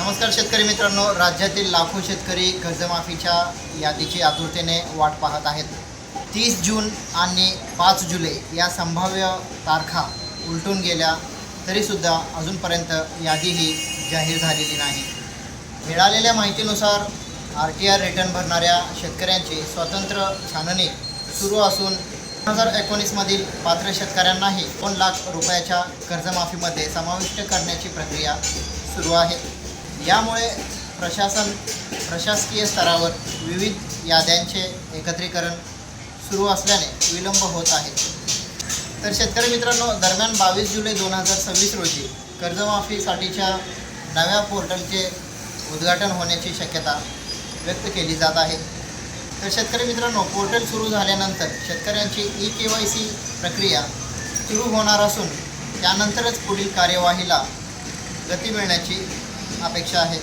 नमस्कार शेतकरी मित्रांनो, राज्यातील लाखो शेतकरी कर्जमाफीच्या यादीची आतुरतेने वाट पाहत आहेत. 30 जून आणि 5 जुलै या संभाव्य तारखा उलटून गेल्या तरीसुद्धा अजूनपर्यंत यादी ही जाहीर झालेली नाही. मिळालेल्या माहितीनुसार RTR रिटर्न भरणाऱ्या शेतकऱ्यांची स्वतंत्र छाननी सुरू असून 2019मधील पात्र शेतकऱ्यांनाही 2 लाख रुपयाच्या कर्जमाफीमध्ये समाविष्ट करण्याची प्रक्रिया सुरू आहे. यामुळे प्रशासकीय स्तरावर विविध याद्यांचे एकत्रीकरण सुरू असल्याने विलंब होत आहे. तर शेतकरी मित्रांनो, दरम्यान 22 जुलै 2026 रोजी कर्जमाफीसाठीच्या नव्या पोर्टलचे उद्घाटन होण्याची शक्यता व्यक्त केली जात आहे. तर शेतकरी मित्रांनो, पोर्टल सुरू झाल्यानंतर शेतकऱ्यांची eKYC प्रक्रिया सुरू होणार असून त्यानंतरच पुढील कार्यवाहीला गती मिळण्याची अपेक्षा आहे.